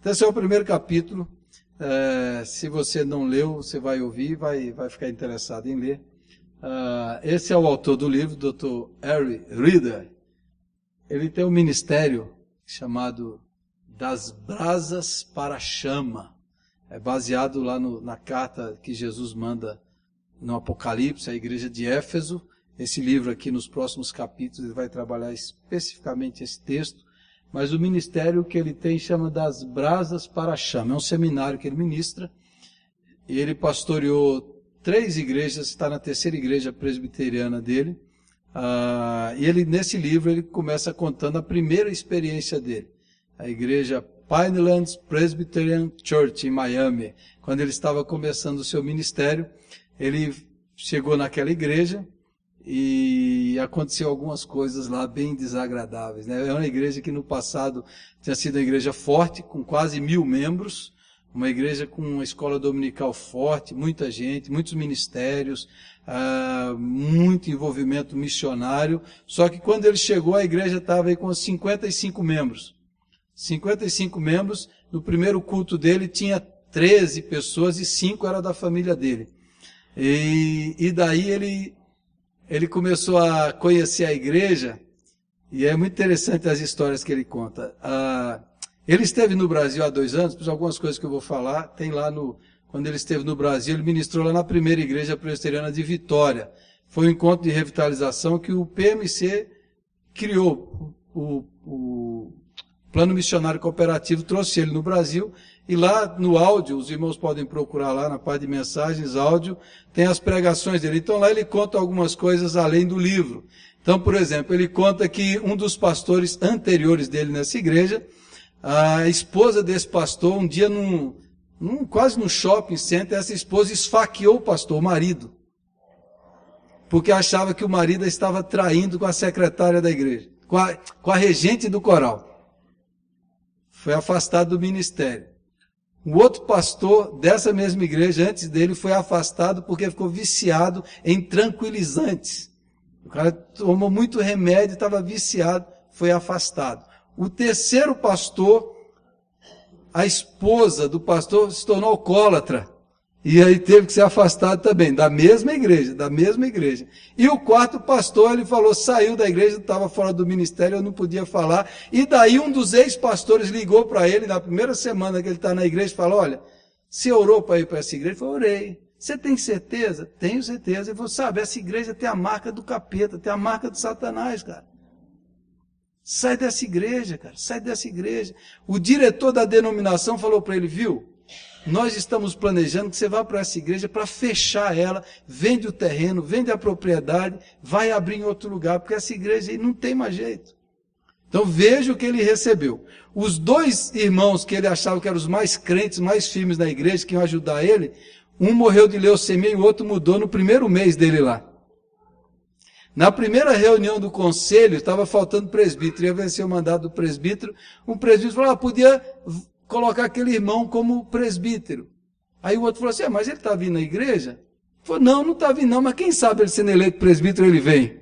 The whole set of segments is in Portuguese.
Então, esse é o primeiro capítulo. Se você não leu, você vai ouvir, vai ficar interessado em ler. Esse é o autor do livro, Dr. Harry Reeder. Ele tem um ministério chamado Das Brasas para a Chama. É baseado lá na carta que Jesus manda no Apocalipse, à igreja de Éfeso. Esse livro aqui, nos próximos capítulos, ele vai trabalhar especificamente esse texto. Mas o ministério que ele tem chama Das Brasas para a Chama. É um seminário que ele ministra. E ele pastoreou 3 igrejas, está na 3ª igreja presbiteriana dele. E ele, nesse livro, ele começa contando a primeira experiência dele. A igreja Pinelands Presbyterian Church, em Miami. Quando ele estava começando o seu ministério, ele chegou naquela igreja e aconteceu algumas coisas lá bem desagradáveis, né? É uma igreja que no passado tinha sido uma igreja forte, com quase 1000 membros, uma igreja com uma escola dominical forte, muita gente, muitos ministérios, muito envolvimento missionário. Só que quando ele chegou, a igreja estava aí com 55 membros. 55 membros, no primeiro culto dele tinha 13 pessoas e 5 eram da família dele. E daí ele começou a conhecer a igreja, e é muito interessante as histórias que ele conta. Ele esteve no Brasil há 2 anos, por algumas coisas que eu vou falar, tem lá quando ele esteve no Brasil, ele ministrou lá na primeira igreja presbiteriana de Vitória. Foi um encontro de revitalização que o PMC criou, o Plano Missionário Cooperativo trouxe ele no Brasil, e lá no áudio, os irmãos podem procurar lá na parte de mensagens, áudio, tem as pregações dele. Então lá ele conta algumas coisas além do livro. Então, por exemplo, ele conta que um dos pastores anteriores dele nessa igreja, a esposa desse pastor, um dia quase no shopping center, essa esposa esfaqueou o pastor, o marido, porque achava que o marido estava traindo com a secretária da igreja, com a regente do coral. Foi afastado do ministério. Um outro pastor dessa mesma igreja, antes dele, foi afastado porque ficou viciado em tranquilizantes. O cara tomou muito remédio, estava viciado, foi afastado. O terceiro pastor, a esposa do pastor se tornou alcoólatra. E aí teve que ser afastado também, da mesma igreja. E o quarto pastor, ele falou, saiu da igreja, estava fora do ministério, eu não podia falar. E daí um dos ex-pastores ligou para ele, na primeira semana que ele está na igreja, e falou, olha, você orou para ir para essa igreja? Ele falou, orei. Você tem certeza? Tenho certeza. Ele falou, sabe, essa igreja tem a marca do capeta, tem a marca do Satanás, cara. Sai dessa igreja, cara, sai dessa igreja. O diretor da denominação falou para ele, viu? Nós estamos planejando que você vá para essa igreja para fechar ela, vende o terreno, vende a propriedade, vai abrir em outro lugar, porque essa igreja aí não tem mais jeito. Então veja o que ele recebeu. Os 2 irmãos que ele achava que eram os mais crentes, mais firmes na igreja, que iam ajudar ele, um morreu de leucemia e o outro mudou no primeiro mês dele lá. Na primeira reunião do conselho, estava faltando presbítero, ia vencer o mandato do presbítero, um presbítero falou, podia colocar aquele irmão como presbítero. Aí o outro falou assim, mas ele está vindo na igreja? Ele falou, não está vindo não, mas quem sabe ele sendo eleito presbítero ele vem.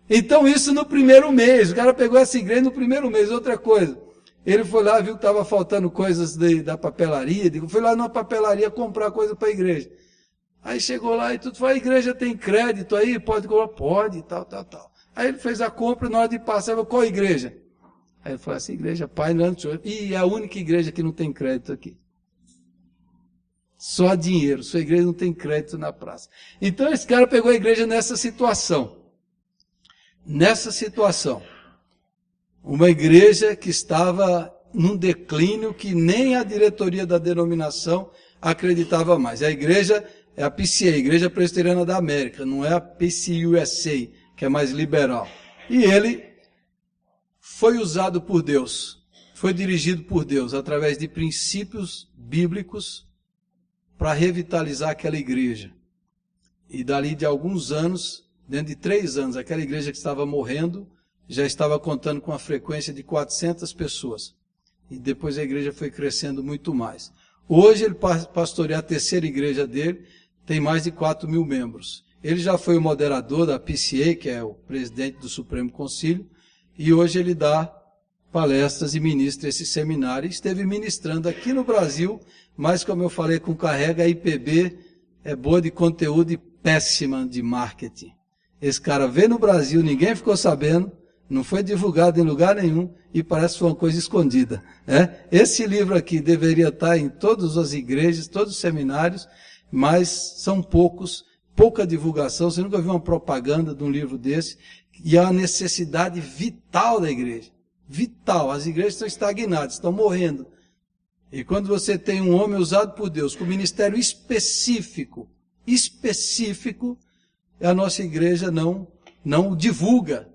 Então isso no primeiro mês, o cara pegou essa igreja no primeiro mês. Outra coisa, ele foi lá, viu que estava faltando coisas da papelaria, foi lá numa papelaria comprar coisa para a igreja. Aí chegou lá e tudo, falou, a igreja tem crédito aí, pode comprar? Pode, tal. Aí ele fez a compra, na hora de passar, falou, qual igreja? Aí ele falou, essa igreja, Pinelands Church, e é a única igreja que não tem crédito aqui. Só dinheiro, sua igreja não tem crédito na praça. Então esse cara pegou a igreja nessa situação. Uma igreja que estava num declínio que nem a diretoria da denominação acreditava mais. A igreja é a PCA, Igreja Presbiteriana da América, não é a PCUSA, que é mais liberal. E ele foi usado por Deus, foi dirigido por Deus, através de princípios bíblicos, para revitalizar aquela igreja. E dali de alguns anos, dentro de 3 anos, aquela igreja que estava morrendo, já estava contando com a frequência de 400 pessoas. E depois a igreja foi crescendo muito mais. Hoje ele pastoreia a 3ª igreja dele, tem mais de 4.000 membros. Ele já foi o moderador da PCA, que é o presidente do Supremo Concílio, e hoje ele dá palestras e ministra esse seminário. Esteve ministrando aqui no Brasil, mas como eu falei com o Carrega, a IPB é boa de conteúdo e péssima de marketing. Esse cara veio no Brasil, ninguém ficou sabendo, não foi divulgado em lugar nenhum e parece que foi uma coisa escondida. Esse livro aqui deveria estar em todas as igrejas, todos os seminários, mas são pouca divulgação. Você nunca viu uma propaganda de um livro desse, e é uma necessidade vital da igreja. Vital. As igrejas estão estagnadas, estão morrendo. E quando você tem um homem usado por Deus com ministério específico, a nossa igreja não divulga,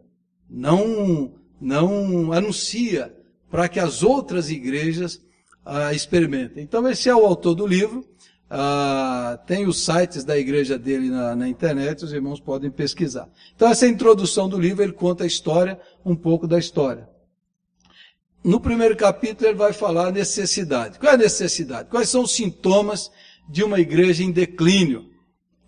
não anuncia para que as outras igrejas experimentem. Então esse é o autor do livro. Tem os sites da igreja dele na internet, os irmãos podem pesquisar. Então essa é a introdução do livro, ele conta a história, um pouco da história. No primeiro capítulo ele vai falar a necessidade. Qual é a necessidade? Quais são os sintomas de uma igreja em declínio?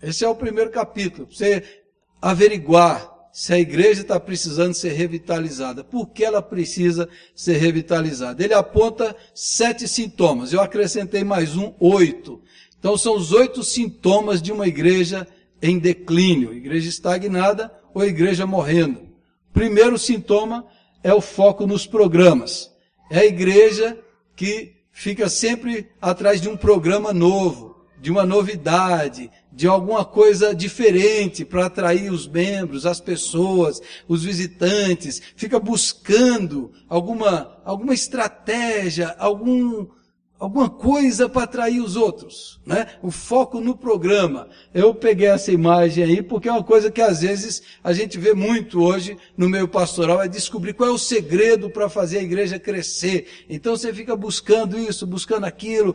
Esse é o primeiro capítulo, para você averiguar se a igreja está precisando ser revitalizada. Por que ela precisa ser revitalizada? Ele aponta 7 sintomas, eu acrescentei mais 8. Então são os 8 sintomas de uma igreja em declínio, igreja estagnada ou igreja morrendo. Primeiro sintoma é o foco nos programas. É a igreja que fica sempre atrás de um programa novo, de uma novidade, de alguma coisa diferente para atrair os membros, as pessoas, os visitantes. Fica buscando alguma estratégia, alguma coisa para atrair os outros, né? O foco no programa. Eu peguei essa imagem aí porque é uma coisa que às vezes a gente vê muito hoje no meio pastoral, é descobrir qual é o segredo para fazer a igreja crescer. Então você fica buscando isso, buscando aquilo,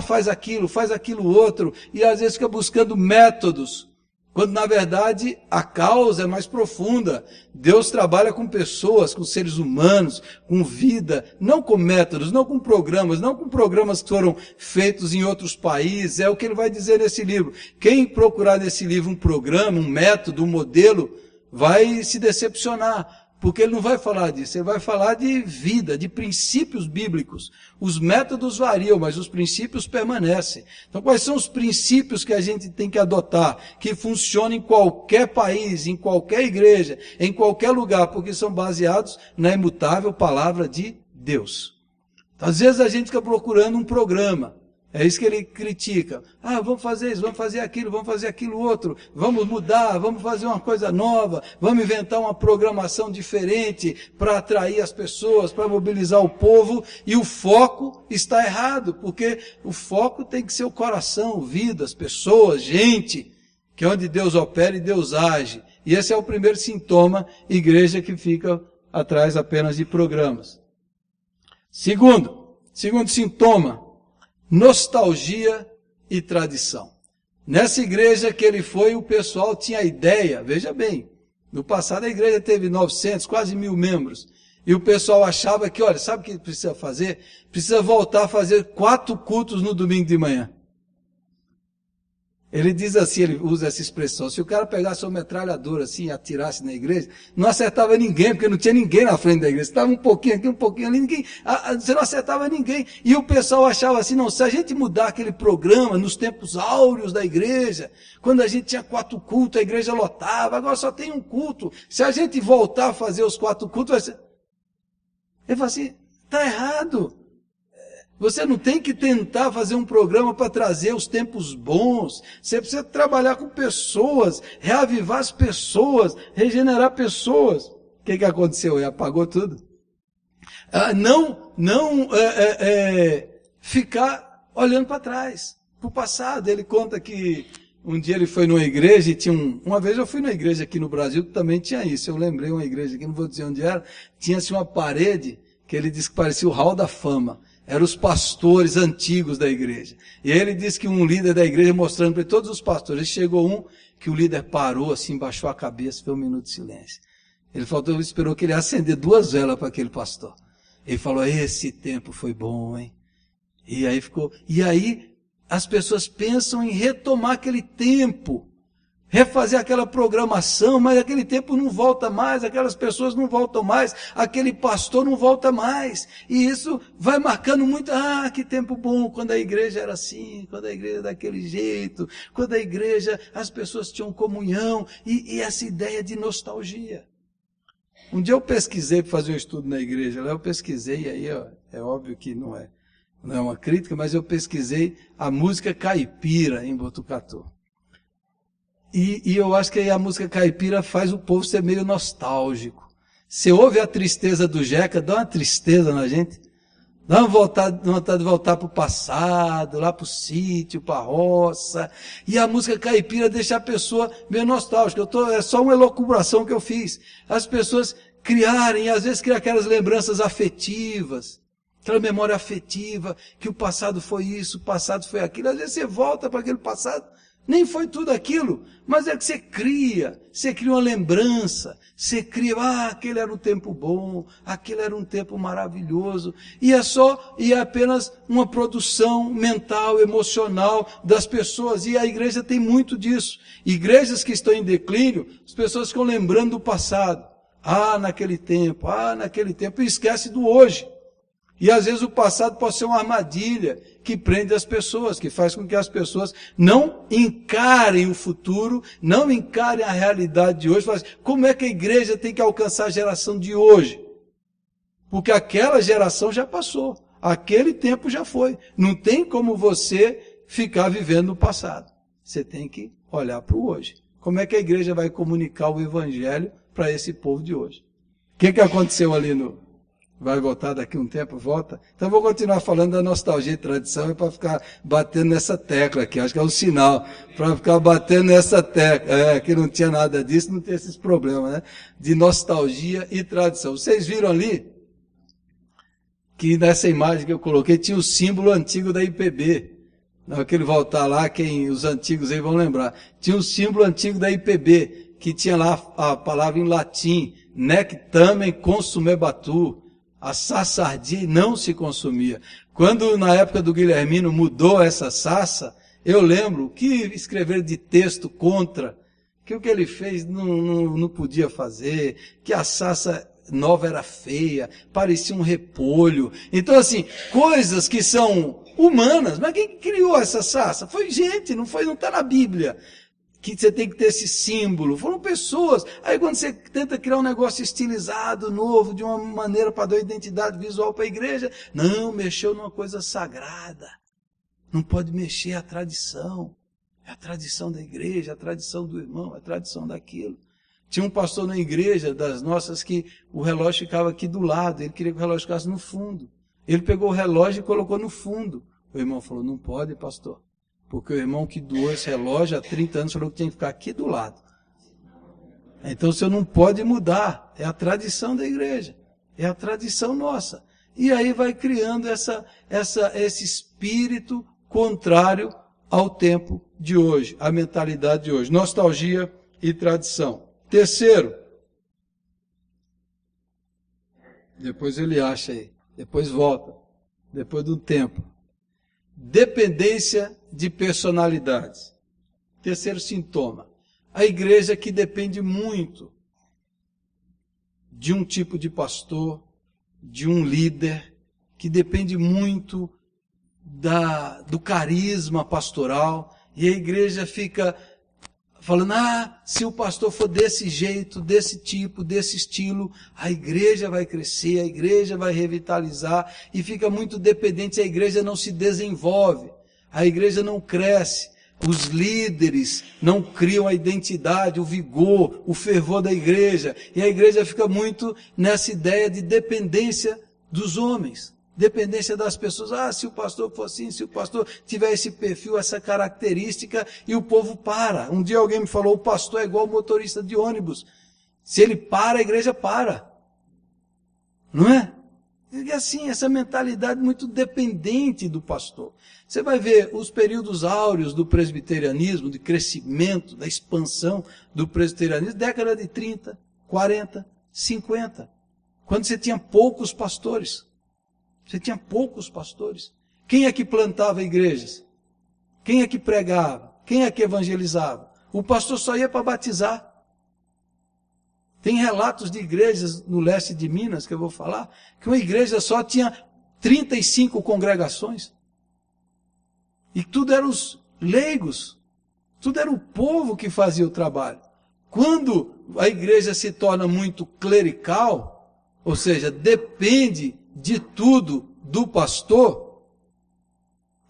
faz aquilo outro, e às vezes fica buscando métodos, quando na verdade a causa é mais profunda. Deus trabalha com pessoas, com seres humanos, com vida, não com métodos, não com programas que foram feitos em outros países. É o que ele vai dizer nesse livro. Quem procurar nesse livro um programa, um método, um modelo, vai se decepcionar. Porque ele não vai falar disso, ele vai falar de vida, de princípios bíblicos. Os métodos variam, mas os princípios permanecem. Então, quais são os princípios que a gente tem que adotar, que funcionam em qualquer país, em qualquer igreja, em qualquer lugar, porque são baseados na imutável palavra de Deus. Então, às vezes a gente fica procurando um programa. É isso que ele critica. Vamos fazer isso, vamos fazer aquilo outro, vamos mudar, vamos fazer uma coisa nova, vamos inventar uma programação diferente para atrair as pessoas, para mobilizar o povo, e o foco está errado, porque o foco tem que ser o coração, vidas, pessoas, gente, que é onde Deus opera e Deus age. E esse é o primeiro sintoma, igreja que fica atrás apenas de programas. Segundo sintoma, nostalgia e tradição. Nessa igreja que ele foi, o pessoal tinha ideia, veja bem, no passado a igreja teve 900, quase 1000 membros, e o pessoal achava que, olha, sabe o que precisa fazer? Precisa voltar a fazer 4 cultos no domingo de manhã. Ele diz assim, ele usa essa expressão, se o cara pegasse uma metralhadora assim e atirasse na igreja, não acertava ninguém, porque não tinha ninguém na frente da igreja. Estava um pouquinho aqui, um pouquinho ali, você não acertava ninguém. E o pessoal achava assim, não, se a gente mudar aquele programa nos tempos áureos da igreja, quando a gente tinha 4 cultos, a igreja lotava, agora só tem um culto. Se a gente voltar a fazer os 4 cultos, vai ser... Ele fala assim, está errado. Você não tem que tentar fazer um programa para trazer os tempos bons. Você precisa trabalhar com pessoas, reavivar as pessoas, regenerar pessoas. O que aconteceu? Ele apagou tudo. Ficar olhando para trás, para o passado. Ele conta que um dia ele foi numa igreja e tinha uma vez eu fui numa igreja aqui no Brasil que também tinha isso. Eu lembrei uma igreja aqui, não vou dizer onde era, tinha-se uma parede que ele disse que parecia o Hall da Fama. Eram os pastores antigos da igreja. E aí ele disse que um líder da igreja, mostrando para todos os pastores, chegou um que o líder parou assim, baixou a cabeça, foi um minuto de silêncio. Ele esperou que ele ia acender 2 velas para aquele pastor. Ele falou, esse tempo foi bom, hein? E aí as pessoas pensam em retomar aquele tempo. refazer aquela programação, mas aquele tempo não volta mais, aquelas pessoas não voltam mais, aquele pastor não volta mais. E isso vai marcando muito, que tempo bom, quando a igreja era assim, quando a igreja era daquele jeito, quando a igreja, as pessoas tinham comunhão, e essa ideia de nostalgia. Um dia eu pesquisei para fazer um estudo na igreja, lá eu pesquisei, aí ó, é óbvio que não é uma crítica, mas eu pesquisei a música caipira em Botucatu. E eu acho que aí a música caipira faz o povo ser meio nostálgico. Você ouve a tristeza do Jeca, dá uma tristeza na gente. Dá uma vontade de voltar para o passado, lá para o sítio, para a roça. E a música caipira deixa a pessoa meio nostálgica. É só uma elucubração que eu fiz. As pessoas criarem, às vezes criam aquelas lembranças afetivas. Aquela memória afetiva, que o passado foi isso, o passado foi aquilo. Às vezes você volta para aquele passado. Nem foi tudo aquilo, mas é que você cria uma lembrança, você cria, aquele era um tempo bom, aquele era um tempo maravilhoso, e é apenas uma produção mental, emocional das pessoas, e a igreja tem muito disso. Igrejas que estão em declínio, as pessoas ficam lembrando do passado, naquele tempo, e esquece do hoje. E às vezes o passado pode ser uma armadilha que prende as pessoas, que faz com que as pessoas não encarem o futuro, não encarem a realidade de hoje. Como é que a igreja tem que alcançar a geração de hoje? Porque aquela geração já passou, aquele tempo já foi. Não tem como você ficar vivendo no passado. Você tem que olhar para o hoje. Como é que a igreja vai comunicar o evangelho para esse povo de hoje? O que aconteceu ali no... Vai voltar daqui um tempo, volta. Então vou continuar falando da nostalgia e tradição para ficar batendo nessa tecla aqui. Acho que é um sinal para ficar batendo nessa tecla. Que não tinha nada disso, não tem esses problemas, né? De nostalgia e tradição. Vocês viram ali que nessa imagem que eu coloquei tinha o símbolo antigo da IPB. Na hora que ele voltar lá, os antigos aí vão lembrar. Tinha o símbolo antigo da IPB, que tinha lá a palavra em latim, nec tamen consumebatur. A sassardia não se consumia. Quando, na época do Guilhermino, mudou essa sassa, eu lembro que escrever de texto contra, que o que ele fez não podia fazer, que a sassa nova era feia, parecia um repolho. Então, assim, coisas que são humanas, mas quem criou essa sassa? Foi gente, não está na Bíblia. Que você tem que ter esse símbolo, foram pessoas. Aí quando você tenta criar um negócio estilizado, novo, de uma maneira para dar identidade visual para a igreja, não, mexeu numa coisa sagrada. Não pode mexer a tradição. É a tradição da igreja, a tradição do irmão, a tradição daquilo. Tinha um pastor na igreja das nossas que o relógio ficava aqui do lado, ele queria que o relógio ficasse no fundo. Ele pegou o relógio e colocou no fundo. O irmão falou, não pode, pastor. Porque o irmão que doou esse relógio há 30 anos falou que tinha que ficar aqui do lado. Então o senhor não pode mudar. É a tradição da igreja. É a tradição nossa. E aí vai criando esse espírito contrário ao tempo de hoje, à mentalidade de hoje. Nostalgia e tradição. Terceiro. Depois ele acha aí. Depois volta. Depois do tempo. Dependência de personalidades. Terceiro sintoma. A igreja que depende muito de um tipo de pastor, de um líder, que depende muito do carisma pastoral, e a igreja fica falando, se o pastor for desse jeito, desse tipo, desse estilo, a igreja vai crescer, a igreja vai revitalizar, e fica muito dependente, a igreja não se desenvolve, a igreja não cresce, os líderes não criam a identidade, o vigor, o fervor da igreja, e a igreja fica muito nessa ideia de dependência dos homens. Dependência das pessoas, se o pastor for assim, se o pastor tiver esse perfil, essa característica, e o povo para. Um dia alguém me falou, o pastor é igual o motorista de ônibus. Se ele para, a igreja para. Não é? E assim, essa mentalidade muito dependente do pastor. Você vai ver os períodos áureos do presbiterianismo, de crescimento, da expansão do presbiterianismo, década de 30, 40, 50, quando você tinha poucos pastores. Você tinha poucos pastores. Quem é que plantava igrejas? Quem é que pregava? Quem é que evangelizava? O pastor só ia para batizar. Tem relatos de igrejas no leste de Minas, que eu vou falar, que uma igreja só tinha 35 congregações. E tudo eram os leigos. Tudo era o povo que fazia o trabalho. Quando a igreja se torna muito clerical, ou seja, depende de tudo do pastor,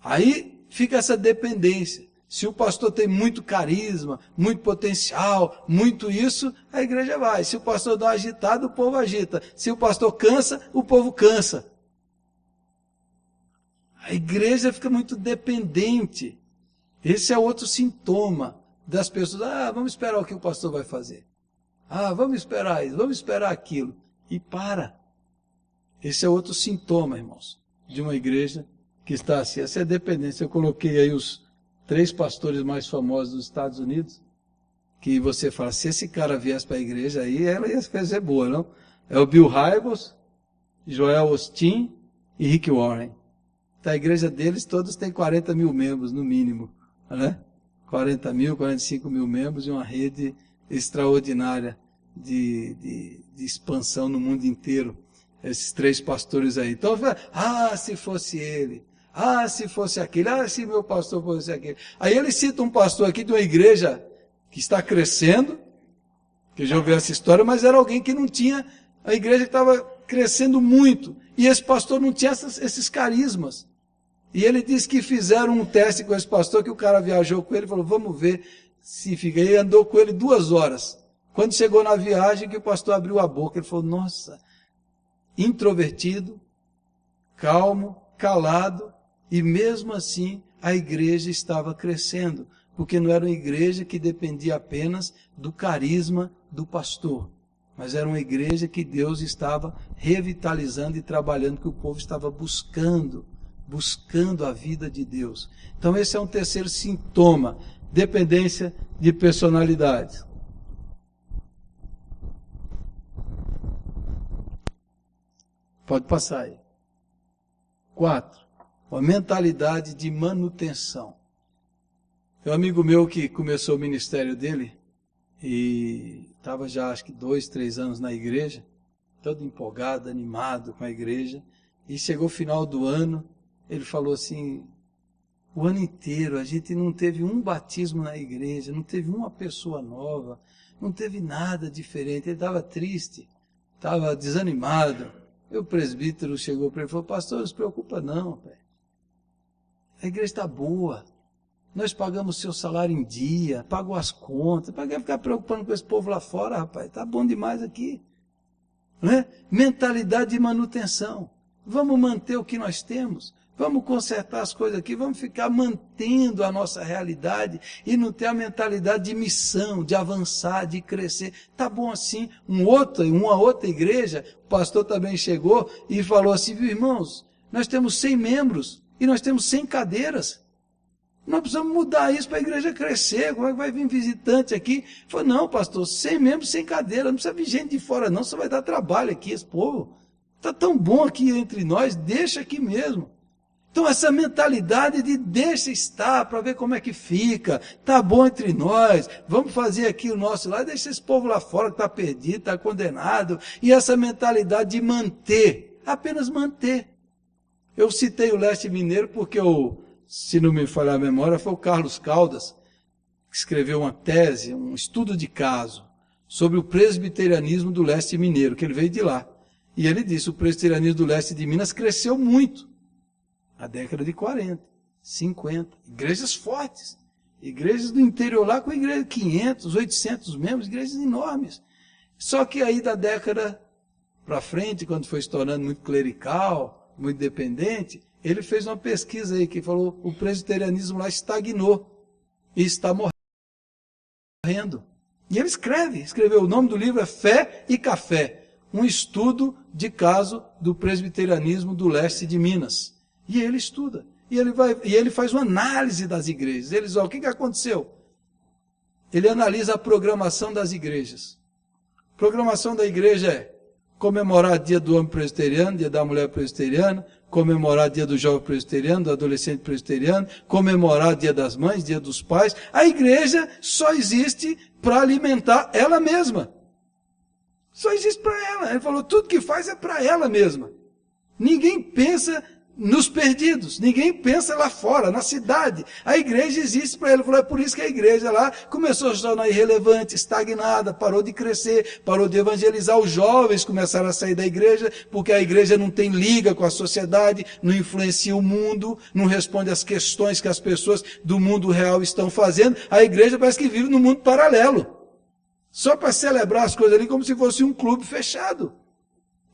aí fica essa dependência. Se o pastor tem muito carisma, muito potencial, muito isso, a igreja vai. Se o pastor dá uma agitada, o povo agita. Se o pastor cansa, o povo cansa. A igreja fica muito dependente. Esse é outro sintoma das pessoas. Vamos esperar o que o pastor vai fazer. Vamos esperar isso, vamos esperar aquilo. E para. Esse é outro sintoma, irmãos, de uma igreja que está assim. Essa é a dependência. Eu coloquei aí os 3 pastores mais famosos dos Estados Unidos, que você fala, se esse cara viesse para a igreja aí, ela ia fazer boa, não? É o Bill Hybels, Joel Osteen e Rick Warren. Então, a igreja deles, todos têm 40 mil membros, no mínimo, né? 40 mil, 45 mil membros e uma rede extraordinária de expansão no mundo inteiro. Esses 3 pastores aí. Então, se fosse ele, se fosse aquele, se meu pastor fosse aquele. Aí ele cita um pastor aqui de uma igreja que está crescendo, que já ouviu essa história, mas era alguém que não tinha, a igreja que estava crescendo muito, e esse pastor não tinha esses carismas. E ele disse que fizeram um teste com esse pastor, que o cara viajou com ele e falou, vamos ver se fica. E andou com ele 2 horas. Quando chegou na viagem, que o pastor abriu a boca, ele falou, nossa, introvertido, calmo, calado, e mesmo assim a igreja estava crescendo, porque não era uma igreja que dependia apenas do carisma do pastor, mas era uma igreja que Deus estava revitalizando e trabalhando, que o povo estava buscando a vida de Deus. Então esse é um terceiro sintoma, dependência de personalidade. Pode passar aí. 4. Uma mentalidade de manutenção. Tem um amigo meu que começou o ministério dele e estava já acho que 2, 3 anos na igreja, todo empolgado, animado com a igreja, e chegou o final do ano, ele falou assim, o ano inteiro a gente não teve um batismo na igreja, não teve uma pessoa nova, não teve nada diferente, ele estava triste, estava desanimado. E o presbítero chegou para ele e falou, pastor, não se preocupa não, pai. A igreja está boa, nós pagamos seu salário em dia, pagou as contas, para que ficar preocupando com esse povo lá fora, rapaz, está bom demais aqui. Não é? Mentalidade de manutenção, vamos manter o que nós temos, vamos consertar as coisas aqui, vamos ficar mantendo a nossa realidade e não ter a mentalidade de missão, de avançar, de crescer. Está bom assim. Uma outra igreja, o pastor também chegou e falou assim, viu, irmãos, nós temos 100 membros e nós temos 100 cadeiras. Nós precisamos mudar isso para a igreja crescer. Como é que vai vir visitante aqui? Ele falou, não, pastor, 100 membros, 100 cadeiras, não precisa vir gente de fora não, só vai dar trabalho aqui, esse povo. Está tão bom aqui entre nós, deixa aqui mesmo. Então essa mentalidade de deixa estar para ver como é que fica, tá bom entre nós, vamos fazer aqui o nosso lá, deixa esse povo lá fora que está perdido, está condenado, e essa mentalidade de manter, apenas manter. Eu citei o Leste Mineiro porque, se não me falhar a memória, foi o Carlos Caldas, que escreveu uma tese, um estudo de caso, sobre o presbiterianismo do Leste Mineiro, que ele veio de lá. E ele disse, o presbiterianismo do Leste de Minas cresceu muito. Na década de 40, 50, igrejas fortes, igrejas do interior lá com igreja de 500, 800 membros, igrejas enormes. Só que aí da década para frente, quando foi se tornando muito clerical, muito dependente, ele fez uma pesquisa aí que falou o presbiterianismo lá estagnou e está morrendo. E ele escreveu, o nome do livro é Fé e Café, um estudo de caso do presbiterianismo do leste de Minas. E ele estuda, e ele faz uma análise das igrejas. Ele diz, o que aconteceu? Ele analisa a programação das igrejas. A programação da igreja é Comemorar dia do homem presbiteriano, dia da mulher presbiteriana, comemorar dia do jovem presbiteriano, do adolescente presbiteriano, comemorar dia das mães, dia dos pais. A igreja só existe para alimentar ela mesma. Só existe para ela. Ele falou, tudo que faz é para ela mesma. Ninguém pensa nos perdidos, ninguém pensa lá fora, na cidade. A igreja existe para ele. Ele falou, é por isso que a igreja lá começou a se tornar irrelevante, estagnada, parou de crescer, parou de evangelizar. Os jovens começaram a sair da igreja, porque a igreja não tem liga com a sociedade, não influencia o mundo, não responde às questões que as pessoas do mundo real estão fazendo. A igreja parece que vive num mundo paralelo, só para celebrar as coisas ali como se fosse um clube fechado.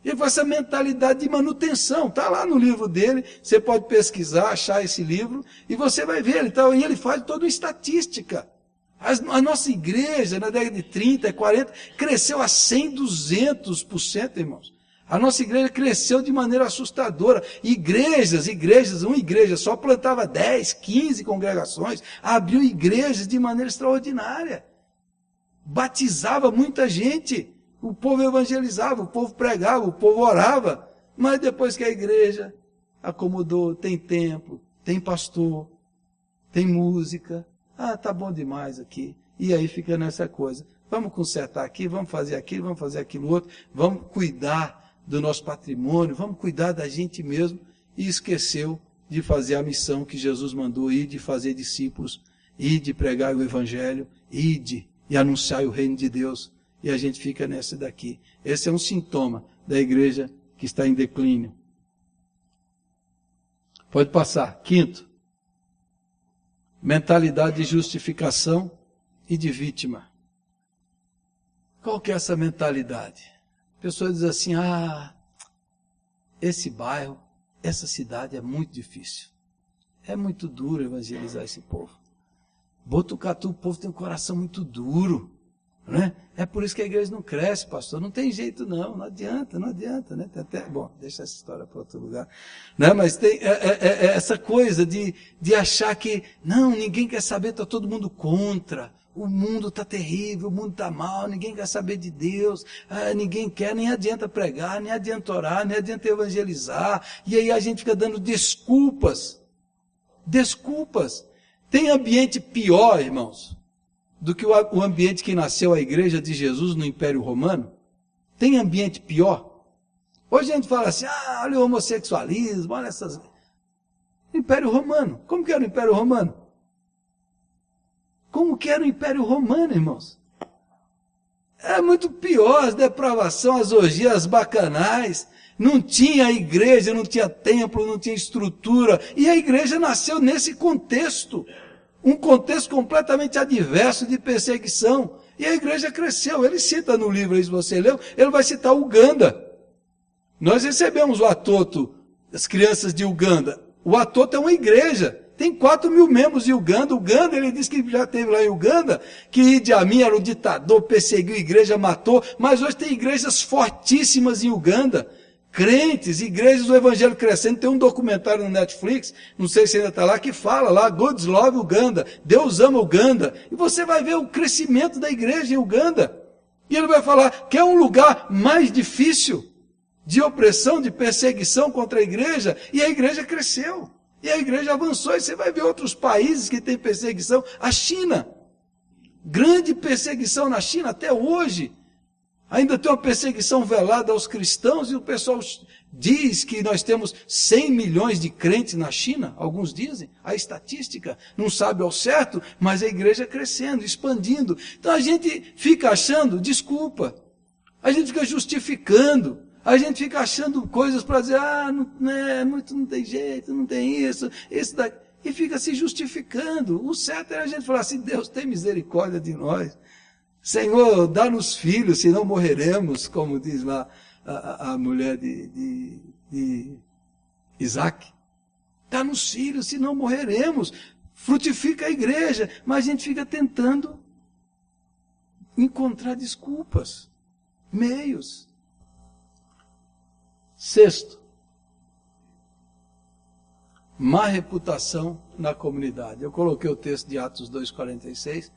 E com essa mentalidade de manutenção, está lá no livro dele, você pode pesquisar, achar esse livro, e você vai ver, e ele faz toda uma estatística. A nossa igreja, na década de 30, 40, cresceu a 100, 200%, irmãos. A nossa igreja cresceu de maneira assustadora. Uma igreja só plantava 10, 15 congregações, abriu igrejas de maneira extraordinária. Batizava muita gente. O povo evangelizava, o povo pregava, o povo orava. Mas depois que a igreja acomodou, tem templo, tem pastor, tem música. Ah, tá bom demais aqui. E aí fica nessa coisa. Vamos consertar aqui, vamos fazer aquilo, vamos fazer aquilo outro. Vamos cuidar do nosso patrimônio, vamos cuidar da gente mesmo. E esqueceu de fazer a missão que Jesus mandou, ir de fazer discípulos, ir de pregar o evangelho, ir e anunciar o reino de Deus. E a gente fica nessa daqui. Esse é um sintoma da igreja que está em declínio. Pode passar. Quinto, mentalidade de justificação e de vítima. Qual que é essa mentalidade? A pessoa diz assim, esse bairro, essa cidade é muito difícil. É muito duro evangelizar esse povo. Botucatu, o povo tem um coração muito duro. Né? É por isso que a igreja não cresce, pastor. Não tem jeito não adianta, né? Tem até, bom, deixa essa história para outro lugar. Né? Mas tem essa coisa de achar que, não, ninguém quer saber, está todo mundo contra. O mundo está terrível, o mundo está mal, ninguém quer saber de Deus, ninguém quer, nem adianta pregar, nem adianta orar, nem adianta evangelizar. E aí a gente fica dando desculpas. Tem ambiente pior, irmãos, do que o ambiente que nasceu a igreja de Jesus no Império Romano? Tem ambiente pior? Hoje a gente fala assim, olha o homossexualismo, olha essas... Império Romano. Como que era o Império Romano? Como que era o Império Romano, irmãos? Era muito pior, as depravações, as orgias, as bacanais. Não tinha igreja, não tinha templo, não tinha estrutura. E a igreja nasceu nesse contexto. Um contexto completamente adverso de perseguição. E a igreja cresceu. Ele cita no livro aí, se você leu, ele vai citar Uganda. Nós recebemos o Atoto, as crianças de Uganda. O Atoto é uma igreja. Tem 4.000 membros em Uganda. Uganda, ele disse que já teve lá em Uganda, que Idi Amin era o ditador, perseguiu a igreja, matou. Mas hoje tem igrejas fortíssimas em Uganda. Crentes, igrejas do Evangelho crescendo. Tem um documentário no Netflix, não sei se ainda está lá, que fala lá, God's Love Uganda, Deus ama Uganda. E você vai ver o crescimento da igreja em Uganda. E ele vai falar que é um lugar mais difícil de opressão, de perseguição contra a igreja, e a igreja cresceu. E a igreja avançou, e você vai ver outros países que têm perseguição. A China, grande perseguição na China até hoje. Ainda tem uma perseguição velada aos cristãos, e o pessoal diz que nós temos 100 milhões de crentes na China, alguns dizem, a estatística não sabe ao certo, mas a igreja crescendo, expandindo. Então a gente fica achando desculpa, a gente fica justificando, a gente fica achando coisas para dizer, não tem jeito, não tem isso daqui, e fica se justificando. O certo é a gente falar assim, Deus tem misericórdia de nós. Senhor, dá-nos filhos, senão morreremos, como diz lá a mulher de Isaac. Dá-nos filhos, senão morreremos. Frutifica a igreja, mas a gente fica tentando encontrar desculpas, meios. Sexto, má reputação na comunidade. Eu coloquei o texto de Atos 2:46,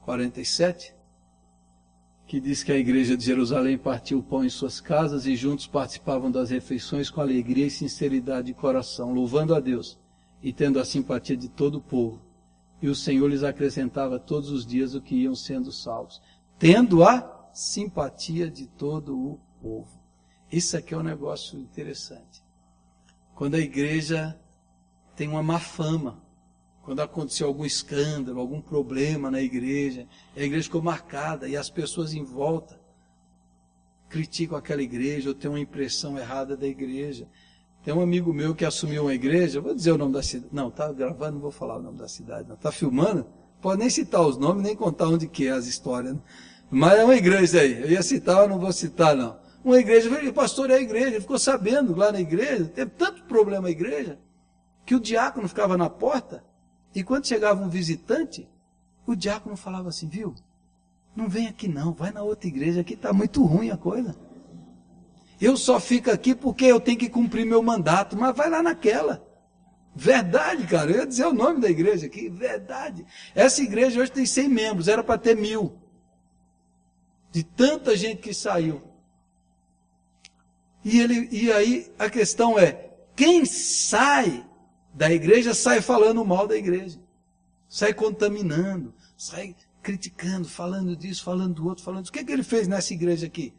47. que diz que a igreja de Jerusalém partiu o pão em suas casas e juntos participavam das refeições com alegria e sinceridade de coração, louvando a Deus e tendo a simpatia de todo o povo. E o Senhor lhes acrescentava todos os dias o que iam sendo salvos, tendo a simpatia de todo o povo. Isso aqui é um negócio interessante. Quando a igreja tem uma má fama, quando aconteceu algum escândalo, algum problema na igreja, a igreja ficou marcada e as pessoas em volta criticam aquela igreja ou têm uma impressão errada da igreja. Tem um amigo meu que assumiu uma igreja, vou dizer o nome da cidade, não, está gravando, não vou falar o nome da cidade, não, está filmando, pode nem citar os nomes, nem contar onde que é as histórias, né? Mas é uma igreja aí, eu ia citar, mas não vou citar não. Uma igreja, o pastor é a igreja, ele ficou sabendo lá na igreja, teve tanto problema a igreja, que o diácono ficava na porta, e quando chegava um visitante, o diácono falava assim, viu, não vem aqui não, vai na outra igreja, aqui está muito ruim a coisa. Eu só fico aqui porque eu tenho que cumprir meu mandato, mas vai lá naquela. Verdade, cara, eu ia dizer o nome da igreja aqui, verdade. Essa igreja hoje tem 100 membros, era para ter 1000. De tanta gente que saiu. E aí a questão é, quem sai da igreja sai falando mal da igreja, sai contaminando, sai criticando, falando disso, falando do outro, falando disso. O que ele fez nessa igreja aqui?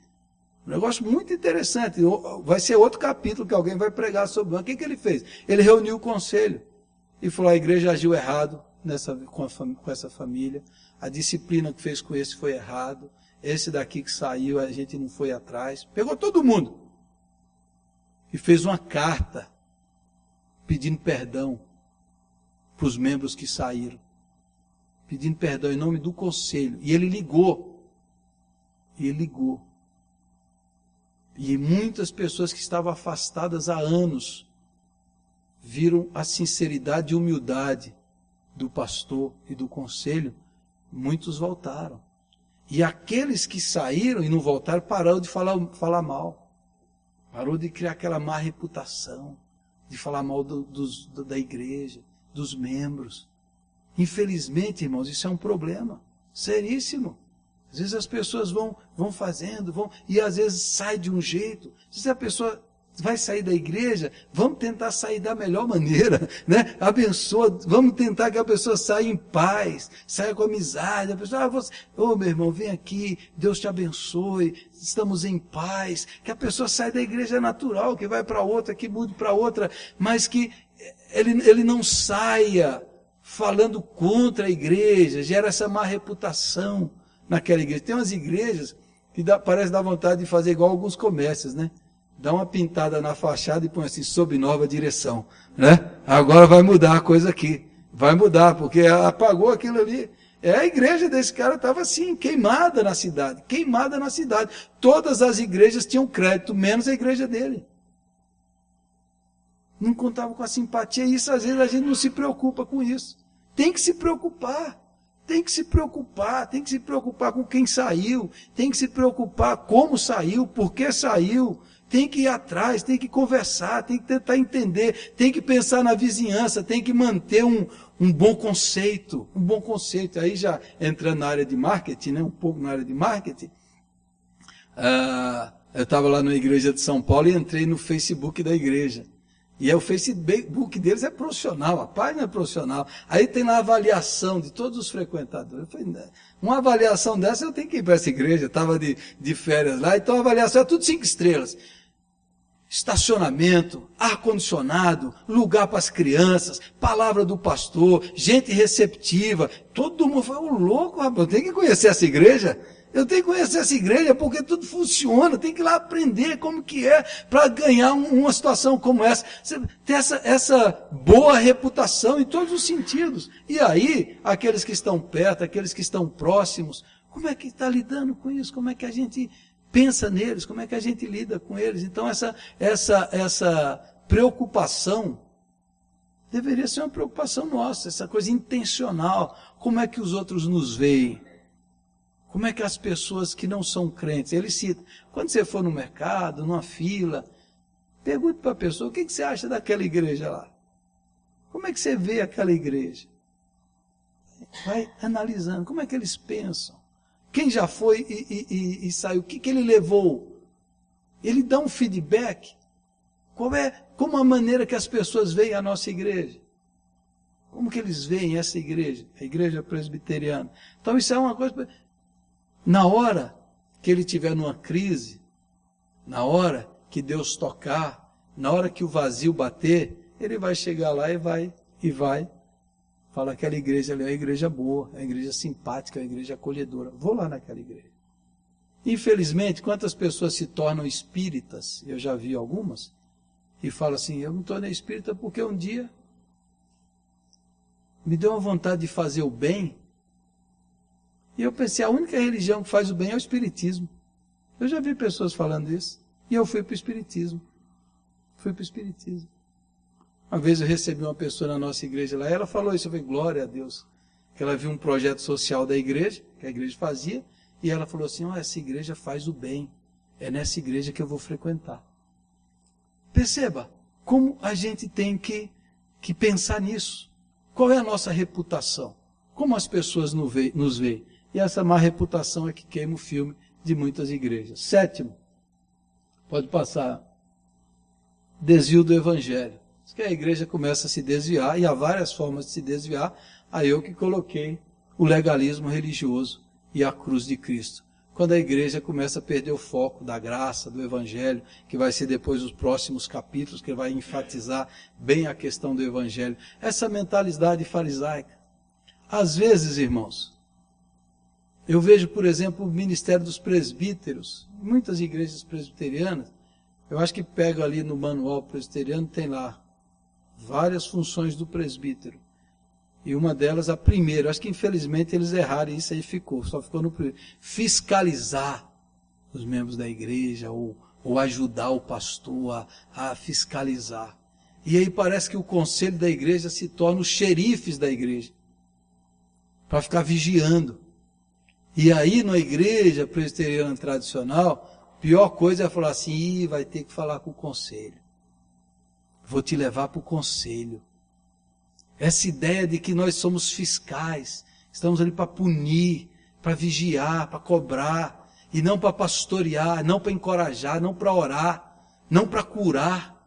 Um negócio muito interessante, vai ser outro capítulo que alguém vai pregar sobre. O que ele fez? Ele reuniu o conselho e falou, a igreja agiu errado com essa família, a disciplina que fez com esse foi errado, esse daqui que saiu a gente não foi atrás, pegou todo mundo e fez uma carta pedindo perdão para os membros que saíram, pedindo perdão em nome do conselho. E ele ligou. E muitas pessoas que estavam afastadas há anos viram a sinceridade e humildade do pastor e do conselho. Muitos voltaram. E aqueles que saíram e não voltaram pararam de falar mal. Parou de criar aquela má reputação, de falar mal da igreja, dos membros. Infelizmente, irmãos, isso é um problema seríssimo. Às vezes as pessoas vão fazendo, e às vezes sai de um jeito. Se a pessoa vai sair da igreja, vamos tentar sair da melhor maneira, né? Abençoa, vamos tentar que a pessoa saia em paz, saia com amizade. A pessoa, meu irmão, vem aqui, Deus te abençoe, estamos em paz. Que a pessoa saia da igreja é natural, que vai para outra, que mude para outra, mas que ele não saia falando contra a igreja, gera essa má reputação naquela igreja. Tem umas igrejas que parece dar vontade de fazer igual alguns comércios, né? Dá uma pintada na fachada e põe assim, sob nova direção, né? Agora vai mudar a coisa aqui. Vai mudar, porque apagou aquilo ali. A igreja desse cara estava assim, queimada na cidade. Queimada na cidade. Todas as igrejas tinham crédito, menos a igreja dele. Não contava com a simpatia. E isso, às vezes, a gente não se preocupa com isso. Tem que se preocupar. Tem que se preocupar com quem saiu, tem que se preocupar como saiu, por que saiu, tem que ir atrás, tem que conversar, tem que tentar entender, tem que pensar na vizinhança, tem que manter um bom conceito, Aí já entrando na área de marketing, né, um pouco na área de marketing, eu estava lá na igreja de São Paulo e entrei no Facebook da igreja. E o Facebook deles é profissional, a página é profissional. Aí tem lá a avaliação de todos os frequentadores. Eu falei, uma avaliação dessa eu tenho que ir para essa igreja, eu estava de férias lá, então a avaliação é tudo 5 estrelas. Estacionamento, ar-condicionado, lugar para as crianças, palavra do pastor, gente receptiva. Todo mundo falou, louco, rapaz, eu tenho que conhecer essa igreja. Eu tenho que conhecer essa igreja porque tudo funciona, tem que ir lá aprender como que é para ganhar uma situação como essa. Ter essa boa reputação em todos os sentidos. E aí, aqueles que estão perto, aqueles que estão próximos, como é que está lidando com isso? Como é que a gente pensa neles? Como é que a gente lida com eles? Então essa preocupação deveria ser uma preocupação nossa, essa coisa intencional. Como é que os outros nos veem? Como é que as pessoas que não são crentes, ele cita, quando você for no mercado, numa fila, pergunte para a pessoa, o que você acha daquela igreja lá? Como é que você vê aquela igreja? Vai analisando, como é que eles pensam? Quem já foi e saiu? O que ele levou? Ele dá um feedback. Como a maneira que as pessoas veem a nossa igreja? Como que eles veem essa igreja? A igreja presbiteriana. Então isso é uma coisa... Na hora que ele estiver numa crise, na hora que Deus tocar, na hora que o vazio bater, ele vai chegar lá e vai falar que aquela igreja ali é uma igreja boa, é uma igreja simpática, é uma igreja acolhedora. Vou lá naquela igreja. Infelizmente, quantas pessoas se tornam espíritas, eu já vi algumas, e falam assim, eu me tornei espírita porque um dia me deu uma vontade de fazer o bem, e eu pensei, a única religião que faz o bem é o espiritismo. Eu já vi pessoas falando isso, e eu fui para o espiritismo. Uma vez eu recebi uma pessoa na nossa igreja lá, e ela falou isso, eu falei, glória a Deus, que ela viu um projeto social da igreja, que a igreja fazia, e ela falou assim, essa igreja faz o bem, é nessa igreja que eu vou frequentar. Perceba como a gente tem que pensar nisso. Qual é a nossa reputação? Como as pessoas nos veem? E essa má reputação é que queima o filme de muitas igrejas. 7º, pode passar, desvio do evangelho. Diz que a igreja começa a se desviar, e há várias formas de se desviar, aí eu que coloquei o legalismo religioso e a cruz de Cristo. Quando a igreja começa a perder o foco da graça, do evangelho, que vai ser depois os próximos capítulos, que vai enfatizar bem a questão do evangelho. Essa mentalidade farisaica. Às vezes, irmãos, eu vejo, por exemplo, o ministério dos presbíteros, muitas igrejas presbiterianas, eu acho que pega ali no manual presbiteriano, tem lá várias funções do presbítero. E uma delas, a primeira, acho que infelizmente eles erraram e isso aí só ficou no primeiro. Fiscalizar os membros da igreja ou ajudar o pastor a fiscalizar. E aí parece que o conselho da igreja se torna os xerifes da igreja, para ficar vigiando. E aí na igreja presbiteriana tradicional, pior coisa é falar assim, vai ter que falar com o conselho. Vou te levar para o conselho. Essa ideia de que nós somos fiscais, estamos ali para punir, para vigiar, para cobrar, e não para pastorear, não para encorajar, não para orar, não para curar,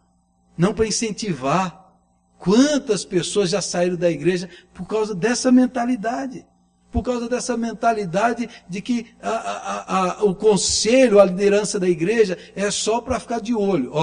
não para incentivar. Quantas pessoas já saíram da igreja por causa dessa mentalidade? Por causa dessa mentalidade de que o conselho, a liderança da igreja é só para ficar de olho.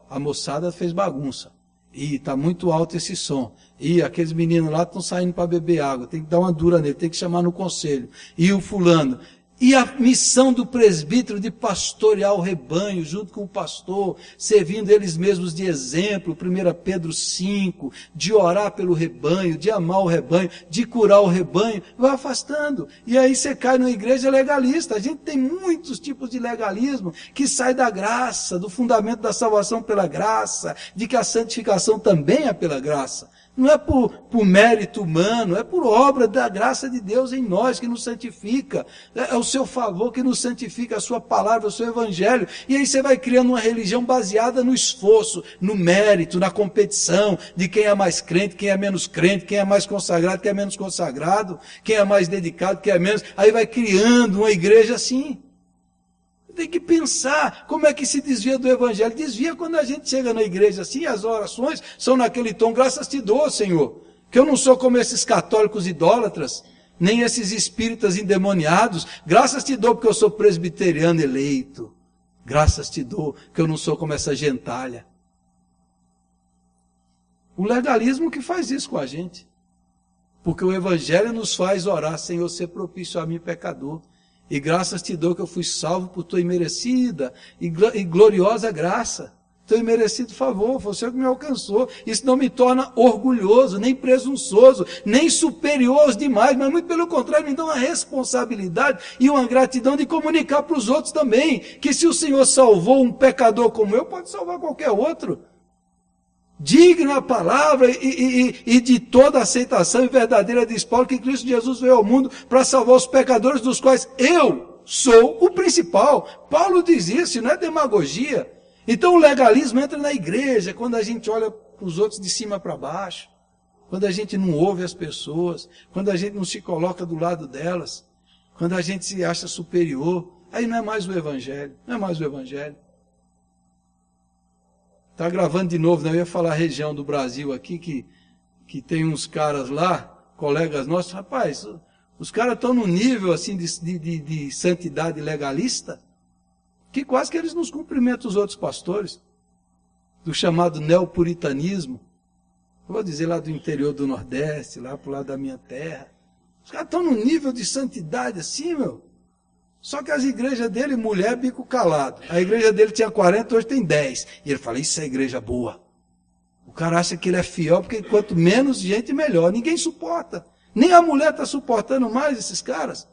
A moçada fez bagunça. E está muito alto esse som. E aqueles meninos lá estão saindo para beber água. Tem que dar uma dura nele, tem que chamar no conselho. E o fulano. E a missão do presbítero de pastorear o rebanho, junto com o pastor, servindo eles mesmos de exemplo, 1 Pedro 5, de orar pelo rebanho, de amar o rebanho, de curar o rebanho, vai afastando. E aí você cai numa igreja legalista. A gente tem muitos tipos de legalismo que sai da graça, do fundamento da salvação pela graça, de que a santificação também é pela graça. Não é por mérito humano, é por obra da graça de Deus em nós que nos santifica. É o seu favor que nos santifica, a sua palavra, o seu evangelho. E aí você vai criando uma religião baseada no esforço, no mérito, na competição, de quem é mais crente, quem é menos crente, quem é mais consagrado, quem é menos consagrado, quem é mais dedicado, quem é menos. Aí vai criando uma igreja assim. Tem que pensar como é que se desvia do evangelho. Desvia quando a gente chega na igreja assim, as orações são naquele tom, graças te dou, Senhor, que eu não sou como esses católicos idólatras, nem esses espíritas endemoniados. Graças te dou porque eu sou presbiteriano eleito. Graças te dou que eu não sou como essa gentalha. O legalismo que faz isso com a gente. Porque o evangelho nos faz orar, Senhor, ser propício a mim, pecador. E graças te dou que eu fui salvo por tua imerecida e gloriosa graça. Teu imerecido favor, foi o Senhor que me alcançou. Isso não me torna orgulhoso, nem presunçoso, nem superior aos demais, mas muito pelo contrário, me dá uma responsabilidade e uma gratidão de comunicar para os outros também, que se o Senhor salvou um pecador como eu, pode salvar qualquer outro. Digno a palavra e de toda aceitação e verdadeira, diz Paulo, que Cristo Jesus veio ao mundo para salvar os pecadores, dos quais eu sou o principal. Paulo diz isso, não é demagogia. Então o legalismo entra na igreja, quando a gente olha para os outros de cima para baixo, quando a gente não ouve as pessoas, quando a gente não se coloca do lado delas, quando a gente se acha superior, aí não é mais o Evangelho, não é mais o Evangelho. Está gravando de novo, né? Eu ia falar a região do Brasil aqui, que tem uns caras lá, colegas nossos, rapaz, os caras estão num nível assim de santidade legalista, que quase que eles nos cumprimentam os outros pastores, do chamado neopuritanismo. Eu vou dizer lá do interior do Nordeste, lá pro lado da minha terra. Os caras estão num nível de santidade assim, meu. Só que as igrejas dele, mulher, bico calado. A igreja dele tinha 40, hoje tem 10. E ele fala, isso é igreja boa. O cara acha que ele é fiel, porque quanto menos gente, melhor. Ninguém suporta. Nem a mulher está suportando mais esses caras.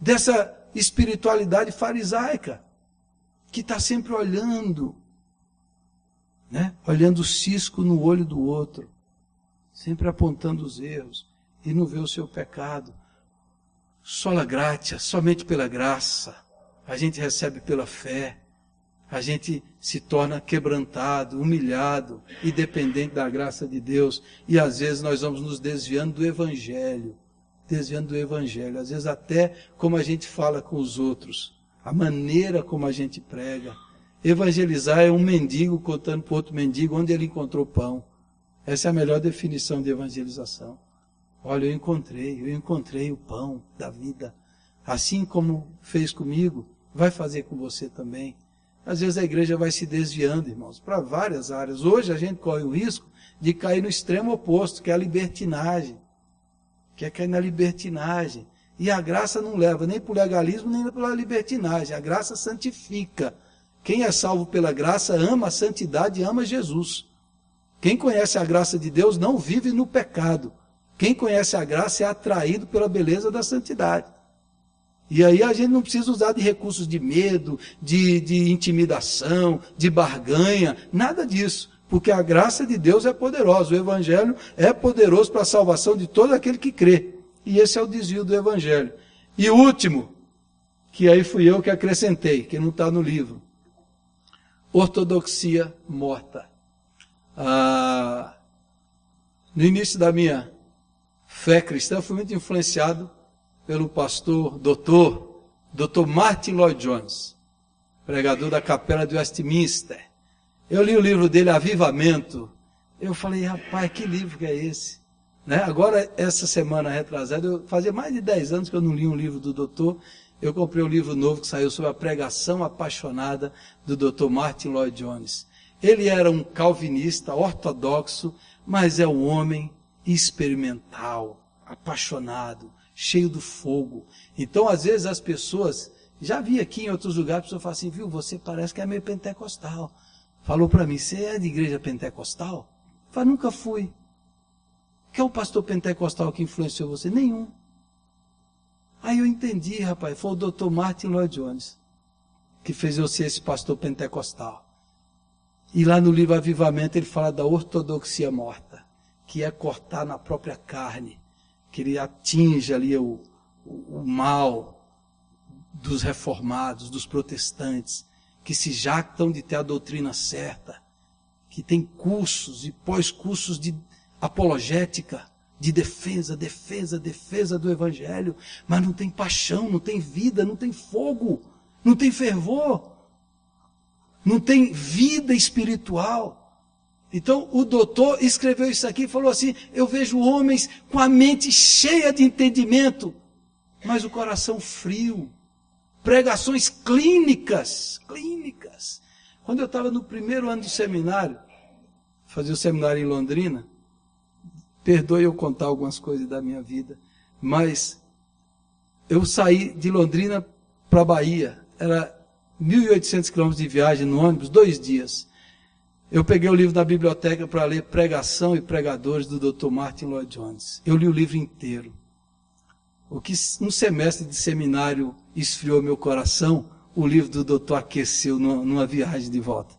Dessa espiritualidade farisaica, que está sempre olhando, né? Olhando o cisco no olho do outro. Sempre apontando os erros. E não vê o seu pecado. Sola gratia, somente pela graça. A gente recebe pela fé. A gente se torna quebrantado, humilhado e dependente da graça de Deus. E às vezes nós vamos nos desviando do Evangelho. Desviando do Evangelho. Às vezes até como a gente fala com os outros. A maneira como a gente prega. Evangelizar é um mendigo contando para outro mendigo onde ele encontrou pão. Essa é a melhor definição de evangelização. Olha, eu encontrei o pão da vida. Assim como fez comigo, vai fazer com você também. Às vezes a igreja vai se desviando, irmãos, para várias áreas. Hoje a gente corre o risco de cair no extremo oposto, que é a libertinagem. Que é cair na libertinagem. E a graça não leva nem para o legalismo, nem para a libertinagem. A graça santifica. Quem é salvo pela graça ama a santidade e ama Jesus. Quem conhece a graça de Deus não vive no pecado. Quem conhece a graça é atraído pela beleza da santidade. E aí a gente não precisa usar de recursos de medo, de intimidação, de barganha, nada disso. Porque a graça de Deus é poderosa. O Evangelho é poderoso para a salvação de todo aquele que crê. E esse é o desvio do Evangelho. E o último, que aí fui eu que acrescentei, que não está no livro. Ortodoxia morta. No início da minha fé cristã, fui muito influenciado pelo pastor, Dr. Martin Lloyd Jones, pregador da Capela de Westminster. Eu li o livro dele, Avivamento. Eu falei, rapaz, que livro que é esse? Né? Agora, essa semana retrasada, fazia mais de 10 anos que eu não li um livro do doutor. Eu comprei um livro novo que saiu sobre a pregação apaixonada do Dr. Martin Lloyd Jones. Ele era um calvinista ortodoxo, mas é um homem experimental, apaixonado, cheio do fogo. Então, às vezes, as pessoas, já vi aqui em outros lugares, a pessoa fala assim, viu, você parece que é meio pentecostal. Falou para mim, você é de igreja pentecostal? Eu falei, nunca fui. Quem é o pastor pentecostal que influenciou você? Nenhum. Aí eu entendi, rapaz, foi o Dr. Martin Lloyd Jones que fez eu ser esse pastor pentecostal. E lá no livro Avivamento ele fala da ortodoxia morta, que é cortar na própria carne, que ele atinge ali o mal dos reformados, dos protestantes, que se jactam de ter a doutrina certa, que tem cursos e pós-cursos de apologética, de defesa do Evangelho, mas não tem paixão, não tem vida, não tem fogo, não tem fervor, não tem vida espiritual. Então o doutor escreveu isso aqui e falou assim, eu vejo homens com a mente cheia de entendimento, mas o coração frio, pregações clínicas. Quando eu estava no primeiro ano do seminário, fazia o seminário em Londrina, perdoe eu contar algumas coisas da minha vida, mas eu saí de Londrina para Bahia, era 1.800 quilômetros de viagem no ônibus, 2 dias. Eu peguei o livro da biblioteca para ler Pregação e Pregadores do Dr. Martin Lloyd Jones. Eu li o livro inteiro. O que um semestre de seminário esfriou meu coração, o livro do doutor aqueceu numa viagem de volta.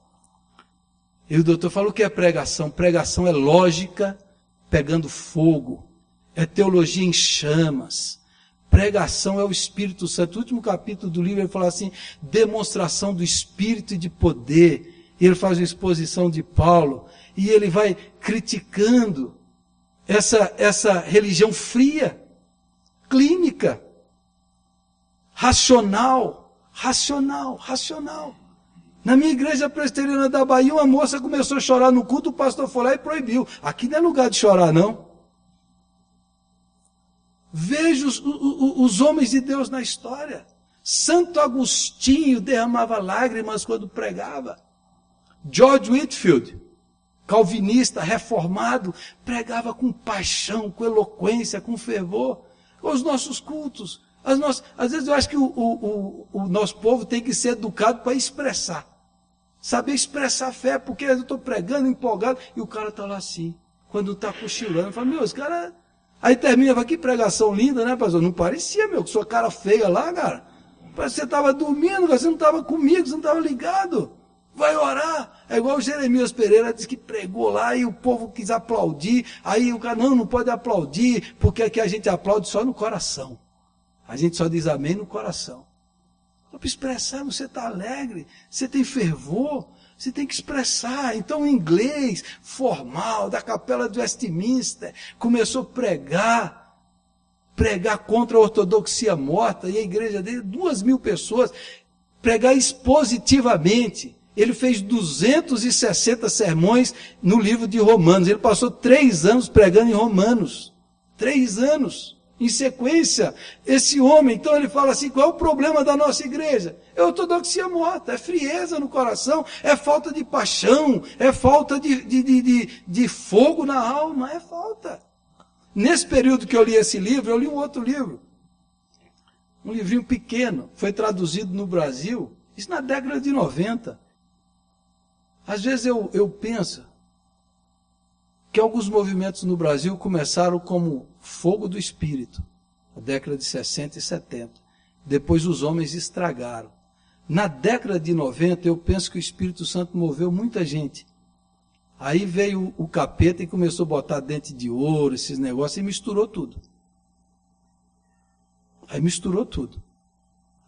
E o doutor falou o que é pregação. Pregação é lógica pegando fogo, é teologia em chamas. Pregação é o Espírito Santo. O último capítulo do livro ele fala assim, demonstração do Espírito e de poder. E ele faz uma exposição de Paulo e ele vai criticando essa religião fria, clínica. racional. Na minha igreja presbiteriana da Bahia, uma moça começou a chorar no culto, o pastor foi lá e proibiu. Aqui não é lugar de chorar, não. Veja os homens de Deus na história. Santo Agostinho derramava lágrimas quando pregava. George Whitefield, calvinista, reformado, pregava com paixão, com eloquência, com fervor. Os nossos cultos. Às vezes eu acho que o nosso povo tem que ser educado para expressar. Saber expressar a fé, porque eu estou pregando, empolgado, e o cara está lá assim. Quando está cochilando, fala, meu, esse cara... Aí termina, fala, que pregação linda, né, pastor? Não parecia, meu, com sua cara feia lá, cara. Parece que você estava dormindo, você não estava comigo, você não estava ligado. Vai orar. É igual o Jeremias Pereira disse que pregou lá e o povo quis aplaudir. Aí o cara, não pode aplaudir, porque aqui a gente aplaude só no coração. A gente só diz amém no coração. Para expressar, você está alegre, você tem fervor, você tem que expressar. Então o inglês formal da capela de Westminster começou a pregar contra a ortodoxia morta, e a igreja dele, 2.000 pessoas, pregar expositivamente. Ele fez 260 sermões no livro de Romanos. Ele passou 3 anos pregando em Romanos. 3 anos. Em sequência, esse homem, então ele fala assim, qual é o problema da nossa igreja? É ortodoxia morta, é frieza no coração, é falta de paixão, é falta de fogo na alma, é falta. Nesse período que eu li esse livro, eu li um outro livro, um livrinho pequeno, foi traduzido no Brasil, isso na década de 90. Às vezes eu penso que alguns movimentos no Brasil começaram como fogo do Espírito, na década de 60 e 70. Depois os homens estragaram. Na década de 90, eu penso que o Espírito Santo moveu muita gente. Aí veio o capeta e começou a botar dente de ouro, esses negócios, e misturou tudo.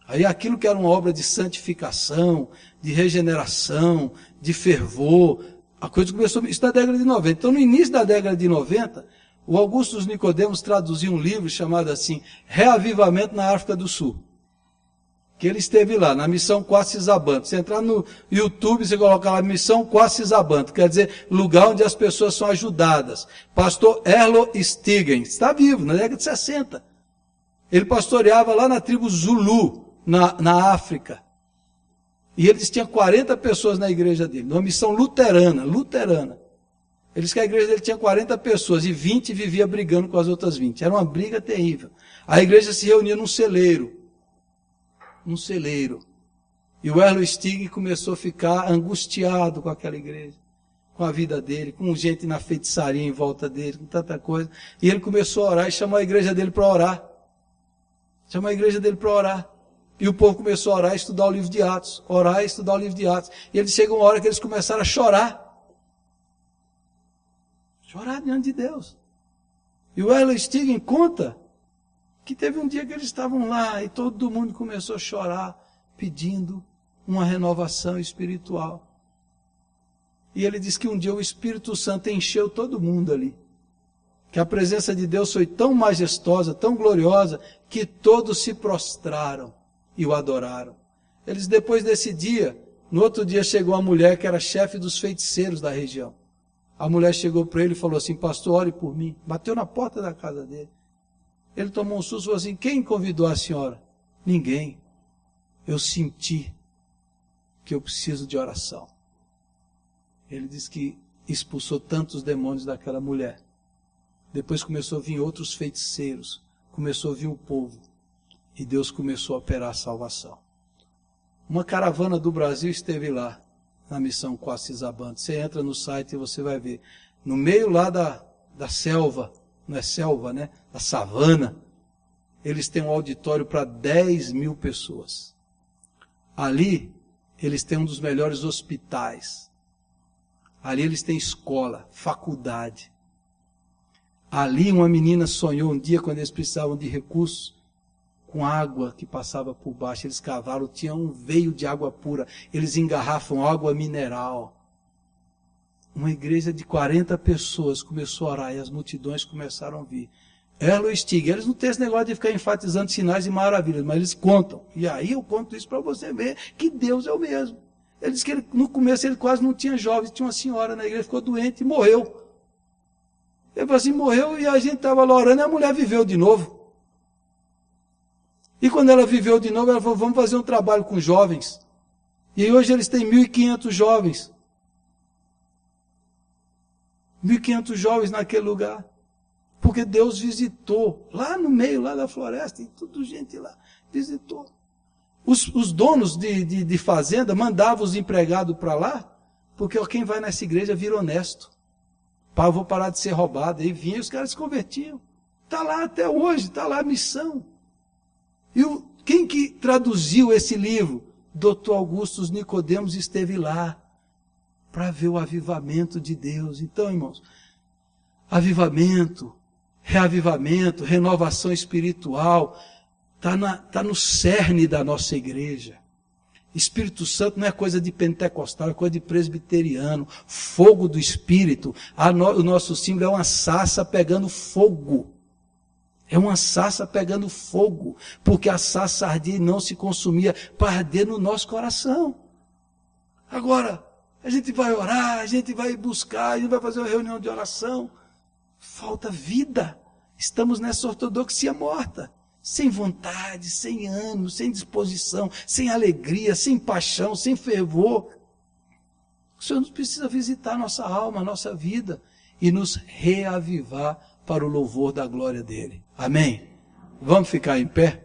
Aí aquilo que era uma obra de santificação, de regeneração, de fervor, a coisa começou, isso na década de 90. Então, no início da década de 90, o Augusto Nicodemos traduziu um livro chamado assim, Reavivamento na África do Sul. Que ele esteve lá, na Missão Quacis-Abantu. Você entrar no YouTube, você coloca lá, Missão Quacis-Abantu, quer dizer, lugar onde as pessoas são ajudadas. Pastor Erlo Stigens, está vivo, na década de 60. Ele pastoreava lá na tribo Zulu, na África. E ele tinha 40 pessoas na igreja dele, numa missão luterana. Ele disse que a igreja dele tinha 40 pessoas e 20 vivia brigando com as outras 20. Era uma briga terrível. A igreja se reunia num celeiro. E o Erlo Stigens começou a ficar angustiado com aquela igreja, com a vida dele, com gente na feitiçaria em volta dele, com tanta coisa. E ele começou a orar e chamou a igreja dele para orar. E o povo começou a orar e estudar o livro de Atos. E ele chegou uma hora que eles começaram a chorar. Chorar diante de Deus. E o Erlo Stigens conta que teve um dia que eles estavam lá e todo mundo começou a chorar, pedindo uma renovação espiritual. E ele diz que um dia o Espírito Santo encheu todo mundo ali. Que a presença de Deus foi tão majestosa, tão gloriosa, que todos se prostraram e o adoraram. Eles, depois desse dia, no outro dia chegou uma mulher que era chefe dos feiticeiros da região. A mulher chegou para ele e falou assim, pastor, ore por mim. Bateu na porta da casa dele. Ele tomou um susto e falou assim, quem convidou a senhora? Ninguém. Eu senti que eu preciso de oração. Ele disse que expulsou tantos demônios daquela mulher. Depois começou a vir outros feiticeiros. Começou a vir o povo. E Deus começou a operar a salvação. Uma caravana do Brasil esteve lá, na missão Quacis-Abantu. Você entra no site e você vai ver. No meio lá da selva, não é selva, né? Da savana, eles têm um auditório para 10.000 pessoas. Ali, eles têm um dos melhores hospitais. Ali eles têm escola, faculdade. Ali uma menina sonhou um dia, quando eles precisavam de recursos, com água que passava por baixo. Eles cavaram, tinha um veio de água pura. Eles engarrafam água mineral. Uma igreja de 40 pessoas começou a orar e as multidões começaram a vir. Erlo e Stig, eles não têm esse negócio de ficar enfatizando sinais e maravilhas, mas eles contam. E aí eu conto isso para você ver que Deus é o mesmo. Ele disse que no começo ele quase não tinha jovens, tinha uma senhora na igreja, ficou doente e morreu. Ele falou assim, morreu e a gente estava lá orando e a mulher viveu de novo. E quando ela viveu de novo, ela falou, vamos fazer um trabalho com jovens. E hoje eles têm 1.500 jovens. 1.500 jovens naquele lugar. Porque Deus visitou, lá no meio, lá da floresta, e tudo gente lá, visitou. Os donos de fazenda mandavam os empregados para lá, porque quem vai nessa igreja vira honesto. Pá, eu vou parar de ser roubado. Aí vinha e os caras se convertiam. Está lá até hoje, está lá a missão. E quem que traduziu esse livro? Dr. Augustus Nicodemos esteve lá para ver o avivamento de Deus. Então, irmãos, avivamento, reavivamento, renovação espiritual, está no cerne da nossa igreja. Espírito Santo não é coisa de pentecostal, é coisa de presbiteriano. Fogo do Espírito. O nosso símbolo é uma sarça pegando fogo. É uma sarça pegando fogo. Porque a sarça ardia e não se consumia para arder no nosso coração. Agora, a gente vai orar, a gente vai buscar, a gente vai fazer uma reunião de oração. Falta vida. Estamos nessa ortodoxia morta. Sem vontade, sem ânimo, sem disposição, sem alegria, sem paixão, sem fervor. O Senhor nos precisa visitar nossa alma, nossa vida e nos reavivar para o louvor da glória dele. Amém? Vamos ficar em pé?